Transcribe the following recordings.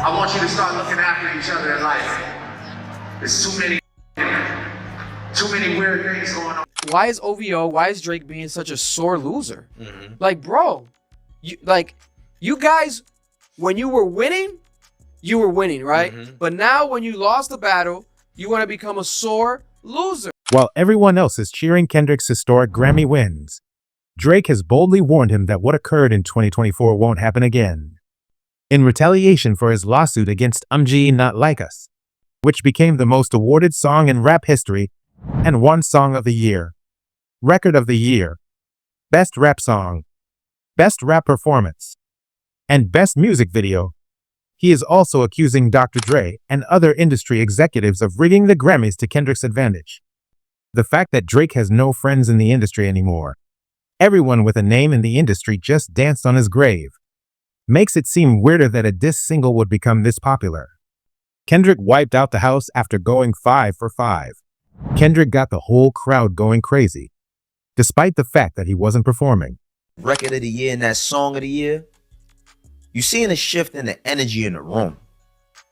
I want you to start looking after each other in life. There's too many weird things going on. Why is why is Drake being such a sore loser? Like, bro, you guys, when you were winning, right? But now when you lost the battle, you want to become a sore loser. While everyone else is cheering Kendrick's historic Grammy wins, Drake has boldly warned him that what occurred in 2024 won't happen again. In retaliation for his lawsuit against Not Like Us, which became the most awarded song in rap history and won Song of the Year, Record of the Year, Best Rap Song, Best Rap Performance, and Best Music Video, he is also accusing Dr. Dre and other industry executives of rigging the Grammys to Kendrick's advantage. The fact that Drake has no friends in the industry anymore, everyone with a name in the industry just danced on his grave, makes it seem weirder that a diss single would become this popular. Kendrick wiped out the house after going 5 for 5. Kendrick got the whole crowd going crazy, despite the fact that he wasn't performing. Record of the Year and that Song of the Year, you seen a shift in the energy in the room.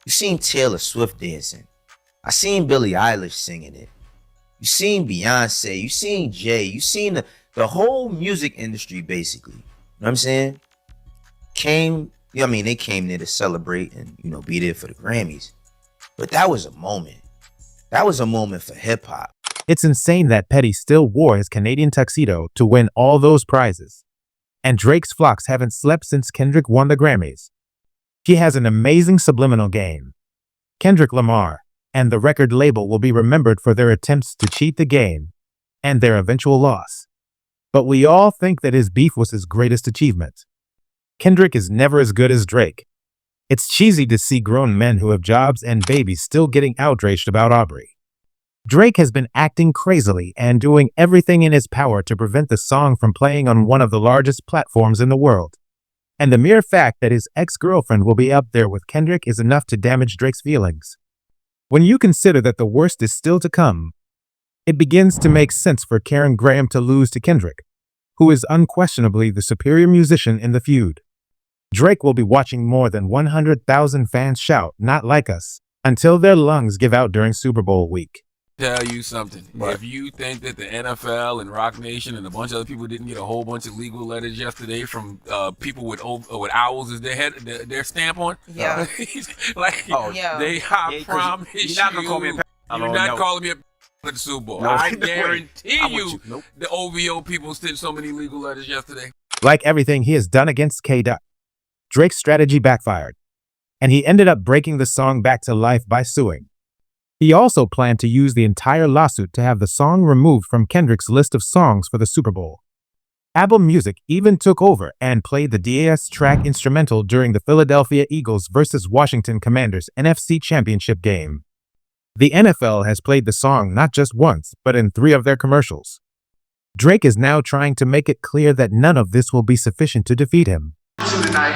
You seen Taylor Swift dancing. I seen Billie Eilish singing it. You seen Beyonce. You seen Jay. You seen the whole music industry basically. You know what I'm saying? They came there to celebrate and, be there for the Grammys. But that was a moment. That was a moment for hip hop. It's insane that Petty still wore his Canadian tuxedo to win all those prizes. And Drake's flocks haven't slept since Kendrick won the Grammys. He has an amazing subliminal game. Kendrick Lamar and the record label will be remembered for their attempts to cheat the game and their eventual loss. But we all think that his beef was his greatest achievement. Kendrick is never as good as Drake. It's cheesy to see grown men who have jobs and babies still getting outraged about Aubrey. Drake has been acting crazily and doing everything in his power to prevent the song from playing on one of the largest platforms in the world. And the mere fact that his ex-girlfriend will be up there with Kendrick is enough to damage Drake's feelings. When you consider that the worst is still to come, it begins to make sense for Karen Graham to lose to Kendrick, who is unquestionably the superior musician in the feud. Drake will be watching more than 100,000 fans shout "Not Like Us" until their lungs give out during Super Bowl week. Tell you something. If you think that the NFL and Rock Nation and a bunch of other people didn't get a whole bunch of legal letters yesterday from people with owls as their stamp on, yeah, I promise you're not gonna call me calling me a at the Super Bowl. I guarantee you, the OVO people sent so many legal letters yesterday. Like everything he has done against K-Dot, Drake's strategy backfired, and he ended up breaking the song back to life by suing. He also planned to use the entire lawsuit to have the song removed from Kendrick's list of songs for the Super Bowl. Apple Music even took over and played the DAS track instrumental during the Philadelphia Eagles vs. Washington Commanders NFC Championship game. The NFL has played the song not just once, but in 3 of their commercials. Drake is now trying to make it clear that none of this will be sufficient to defeat him. Tonight,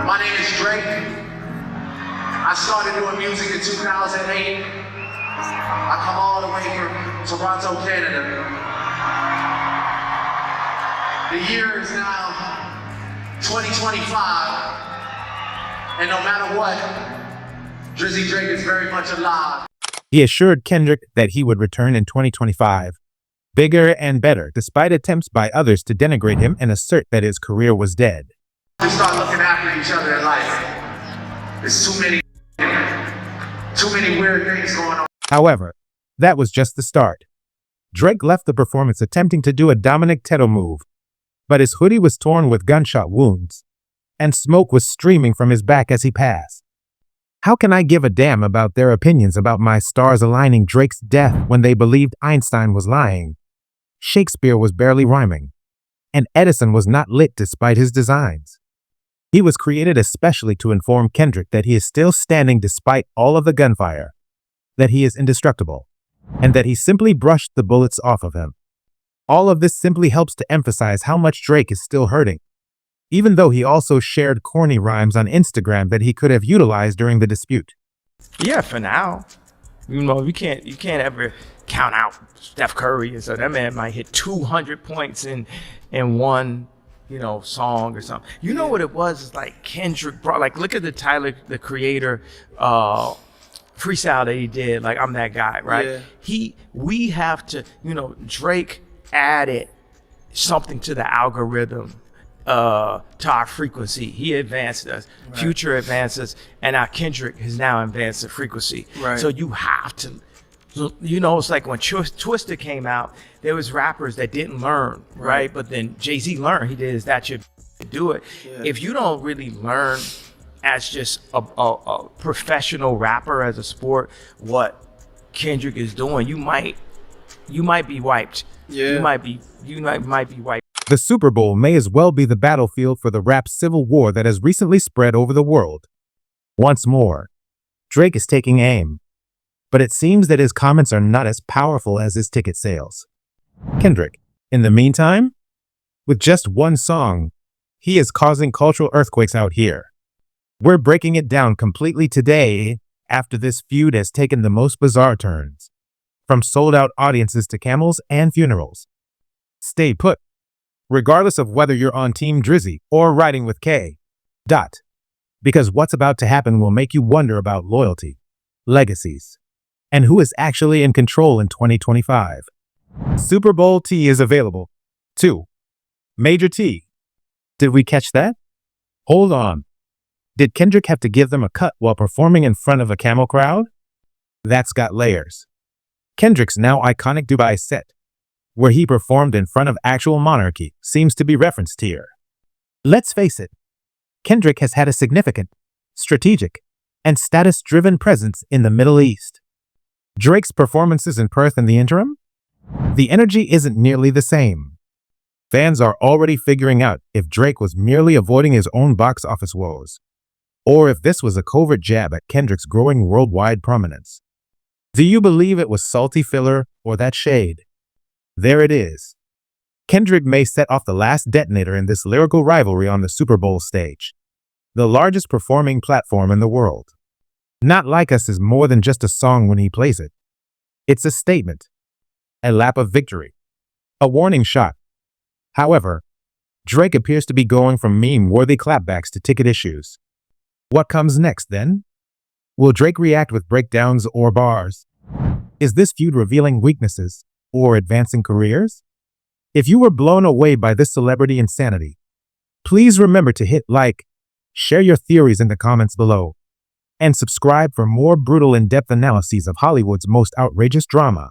my name is Drake. I started doing music in 2008. I come all the way from Toronto, Canada. The year is now 2025, and no matter what, Drizzy Drake is very much alive. He assured Kendrick that he would return in 2025, bigger and better, despite attempts by others to denigrate him and assert that his career was dead. Just start looking after each other in life. There's too many weird things going on. However, that was just the start. Drake left the performance attempting to do a Dominic Tetto move, but his hoodie was torn with gunshot wounds, and smoke was streaming from his back as he passed. How can I give a damn about their opinions about my stars aligning Drake's death when they believed Einstein was lying, Shakespeare was barely rhyming, and Edison was not lit despite his designs? He was created especially to inform Kendrick that he is still standing despite all of the gunfire, that he is indestructible, and that he simply brushed the bullets off of him. All of this simply helps to emphasize how much Drake is still hurting, even though he also shared corny rhymes on Instagram that he could have utilized during the dispute. Yeah, for now. You can't ever count out Steph Curry, and so that man might hit 200 points in one song or something. You know what it was? It's like Kendrick brought, like, look at the Tyler, the Creator, freestyle that he did. Like, I'm that guy, right? Yeah. We have to, Drake added something to the algorithm, to our frequency. He advanced us. Right. Future advanced us, and our Kendrick has now advanced the frequency. Right. So you have to, it's like when Twister came out, there was rappers that didn't learn, right? But then Jay-Z learned. He did, is that your do it. Yeah. If you don't really learn as just a professional rapper, as a sport, what Kendrick is doing, you might be wiped. Yeah. You might be wiped. The Super Bowl may as well be the battlefield for the rap civil war that has recently spread over the world. Once more, Drake is taking aim, but it seems that his comments are not as powerful as his ticket sales. Kendrick, in the meantime, with just one song, he is causing cultural earthquakes out here. We're breaking it down completely today after this feud has taken the most bizarre turns, from sold-out audiences to camels and funerals. Stay put, regardless of whether you're on Team Drizzy or riding with K. Because what's about to happen will make you wonder about loyalty, legacies, and who is actually in control in 2025. Super Bowl T is available. 2. Major T. Did we catch that? Hold on. Did Kendrick have to give them a cut while performing in front of a camel crowd? That's got layers. Kendrick's now iconic Dubai set, where he performed in front of actual monarchy, seems to be referenced here. Let's face it, Kendrick has had a significant, strategic, and status-driven presence in the Middle East. Drake's performances in Perth in the interim? The energy isn't nearly the same. Fans are already figuring out if Drake was merely avoiding his own box office woes, or if this was a covert jab at Kendrick's growing worldwide prominence. Do you believe it was salty filler or that shade? There it is. Kendrick may set off the last detonator in this lyrical rivalry on the Super Bowl stage, the largest performing platform in the world. Not Like Us is more than just a song when he plays it. It's a statement, a lap of victory, a warning shot. However, Drake appears to be going from meme-worthy clapbacks to ticket issues. What comes next, then? Will Drake react with breakdowns or bars? Is this feud revealing weaknesses or advancing careers? If you were blown away by this celebrity insanity, please remember to hit like, share your theories in the comments below, and subscribe for more brutal in-depth analyses of Hollywood's most outrageous drama.